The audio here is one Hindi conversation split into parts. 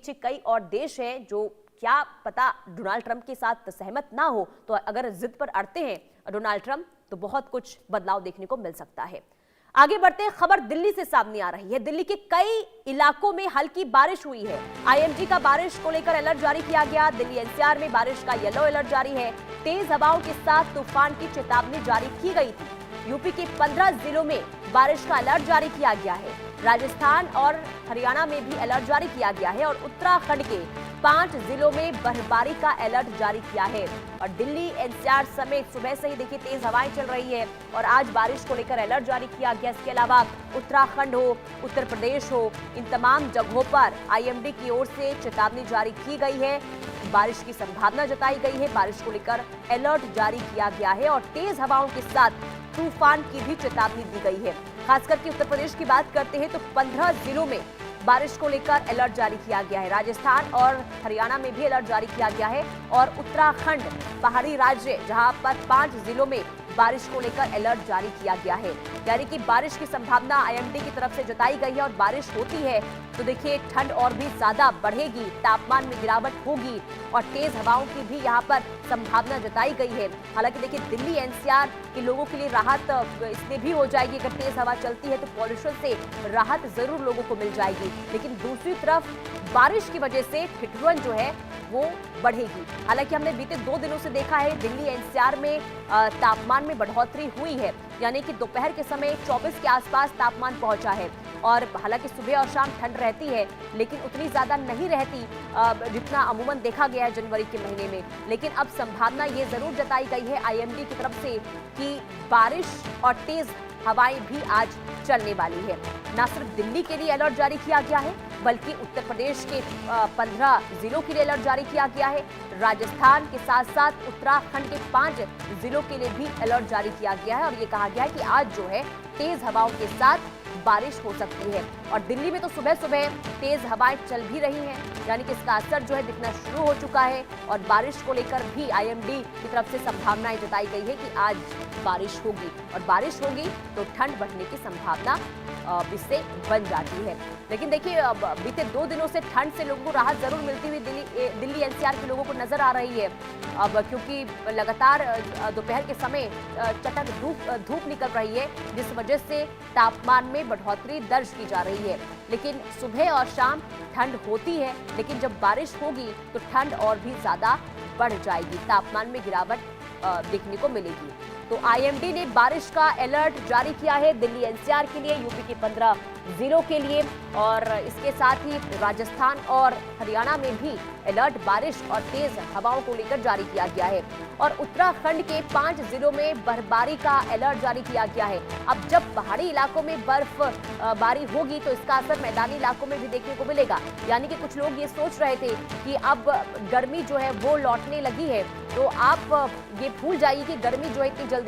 पीछे कई और देश हैं जो क्या पता डोनाल्ड ट्रंप के साथ सहमत ना हो, तो अगर जिद पर अड़ते हैं डोनाल्ड ट्रंप तो बहुत कुछ बदलाव देखने को मिल सकता है। आगे बढ़ते हैं, खबर दिल्ली से सामने आ रही है। दिल्ली के कई इलाकों में हल्की बारिश हुई है। आईएमडी का बारिश को लेकर अलर्ट जारी किया गया। दिल्ली एनसीआर में बारिश का येलो अलर्ट जारी है। तेज हवाओं के साथ तूफान की चेतावनी जारी की गई थी। यूपी के 15 जिलों में बारिश का अलर्ट जारी किया गया है। राजस्थान और हरियाणा में भी अलर्ट जारी किया गया है और उत्तराखंड के 5 जिलों में बर्फबारी का अलर्ट जारी किया है। और दिल्ली एनसीआर समेत सुबह से ही देखिए तेज हवाएं चल रही है और आज बारिश को लेकर अलर्ट जारी किया गया। इसके अलावा उत्तराखंड हो, उत्तर प्रदेश हो, इन तमाम जगहों पर आईएमडी की ओर से चेतावनी जारी की गई है। बारिश की संभावना जताई गई है। बारिश को लेकर अलर्ट जारी किया गया है और तेज हवाओं के साथ तूफान की भी चेतावनी दी गई है। खास करके उत्तर प्रदेश की बात करते हैं तो 15 जिलों में बारिश को लेकर अलर्ट जारी किया गया है। राजस्थान और हरियाणा में भी अलर्ट जारी किया गया है और उत्तराखंड पहाड़ी राज्य जहां पर 5 जिलों में बारिश को लेकर अलर्ट जारी किया गया है। यानी कि बारिश की संभावना आईएमडी की तरफ से जताई गई है और बारिश होती है तो देखिए ठंड और भी ज्यादा बढ़ेगी, तापमान में गिरावट होगी और तेज हवाओं की भी यहाँ पर संभावना जताई गई है। हालांकि देखिए दिल्ली एनसीआर के लोगों के लिए राहत इसलिए भी हो जाएगी, अगर तेज हवा चलती है तो पॉल्यूशन से राहत जरूर लोगों को मिल जाएगी, लेकिन दूसरी तरफ बारिश की वजह से ठिठुरन जो है वो बढ़ेगी। हालांकि हमने बीते 2 दिनों से देखा है दिल्ली एनसीआर में तापमान में बढ़ोतरी हुई है, यानी कि दोपहर के समय 24 के आसपास तापमान पहुंचा है और हालांकि सुबह और शाम ठंड रहती है लेकिन उतनी ज्यादा नहीं रहती जितना अमूमन देखा गया है जनवरी के महीने में। लेकिन अब संभावना ये जरूर जताई गई है आईएमडी की तरफ से कि बारिश और तेज हवाएं भी आज चलने वाली है। न सिर्फ दिल्ली के लिए अलर्ट जारी किया गया है बल्कि उत्तर प्रदेश के 15 जिलों के लिए अलर्ट जारी किया गया है। राजस्थान के साथ साथ उत्तराखंड के 5 जिलों के लिए भी अलर्ट जारी किया गया है और ये कहा गया है कि आज जो है तेज हवाओं के साथ बारिश हो सकती है। और दिल्ली में तो सुबह सुबह तेज हवाएं चल भी रही हैं, यानी कि इसका असर जो है दिखना शुरू हो चुका है और बारिश को लेकर भी आईएमडी की तरफ से संभावनाएं जताई गई है कि आज बारिश होगी और बारिश होगी तो ठंड बढ़ने की संभावना इससे बन जाती है। लेकिन देखिए बीते 2 दिनों से ठंड से लोगों को राहत जरूर मिलती हुई दिल्ली एनसीआर के लोगों को नजर आ रही है। अब क्योंकि लगातार दोपहर के समय चटक धूप निकल रही है जिस वजह से तापमान में बढ़ोतरी दर्ज की जा रही है। लेकिन सुबह और शाम ठंड होती है, लेकिन जब बारिश होगी तो ठंड और भी ज्यादा बढ़ जाएगी, तापमान में गिरावट देखने को मिलेगी। तो आईएमडी ने बारिश का अलर्ट जारी किया है दिल्ली एनसीआर के लिए, यूपी के 15 जिलों के लिए और इसके साथ ही राजस्थान और हरियाणा में भी अलर्ट बारिश और तेज हवाओं को लेकर जारी किया गया है और उत्तराखंड के 5 जिलों में बर्फबारी का अलर्ट जारी किया गया है। अब जब पहाड़ी इलाकों में बर्फबारी होगी तो इसका असर मैदानी इलाकों में भी देखने को मिलेगा। यानी कि कुछ लोग ये सोच रहे थे कि अब गर्मी जो है वो लौटने लगी है, तो आप ये भूल जाइए कि गर्मी जो है इतनी जल्दी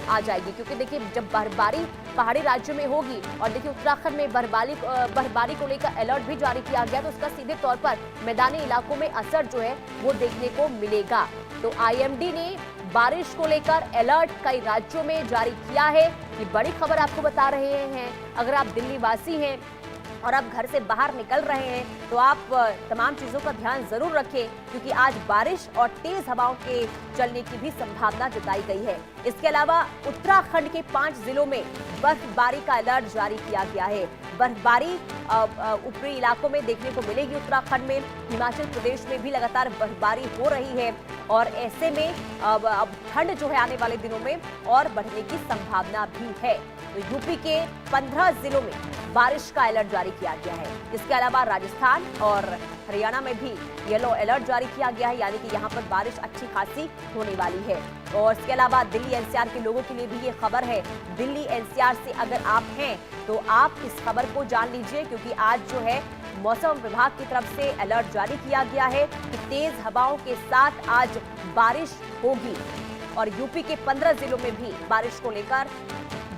आ जाएगी, क्योंकि देखिए जब बर्फबारी पहाड़ी राज्यों में होगी और देखिए उत्तराखंड में बर्फबारी को लेकर अलर्ट भी जारी किया गया तो उसका सीधे तौर पर मैदानी इलाकों में असर जो है वो देखने को मिलेगा। तो आईएमडी ने बारिश को लेकर अलर्ट कई राज्यों में जारी किया है। ये बड़ी खबर आपको बता रहे हैं। अगर आप दिल्ली वासी हैं और आप घर से बाहर निकल रहे हैं तो आप तमाम चीजों का ध्यान जरूर रखें, क्योंकि आज बारिश और तेज हवाओं के चलने की भी संभावना जताई गई है। इसके अलावा उत्तराखंड के 5 जिलों में बर्फबारी का अलर्ट जारी किया गया है। बर्फबारी ऊपरी इलाकों में देखने को मिलेगी उत्तराखंड में, हिमाचल प्रदेश में भी लगातार बर्फबारी हो रही है और ऐसे में अब ठंड जो है आने वाले दिनों में और बढ़ने की संभावना भी है। तो यूपी के 15 जिलों में बारिश का अलर्ट जारी किया गया है। इसके अलावा राजस्थान और हरियाणा में भी येलो अलर्ट जारी किया गया है, यानी कि यहाँ पर बारिश अच्छी खासी होने वाली है। और इसके अलावा दिल्ली एनसीआर के लोगों के लिए भी ये खबर है। दिल्ली एनसीआर से अगर आप हैं तो आप इस खबर को जान लीजिए, क्योंकि आज जो है मौसम विभाग की तरफ से अलर्ट जारी किया गया है कि तेज हवाओं के साथ आज बारिश होगी और यूपी के 15 जिलों में भी बारिश को लेकर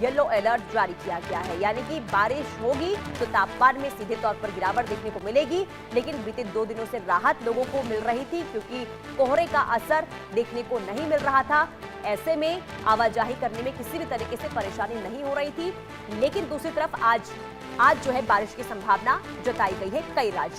येलो अलर्ट जारी किया गया है। यानी कि बारिश होगी तो तापमान में सीधे तौर पर गिरावट देखने को मिलेगी, लेकिन बीते 2 दिनों से राहत लोगों को मिल रही थी क्योंकि कोहरे का असर देखने को नहीं मिल रहा था। ऐसे में आवाजाही करने में किसी भी तरीके से परेशानी नहीं हो रही थी। लेकिन दूसरी तरफ आज जो है बारिश की संभावना जताई गई है कई राज्यों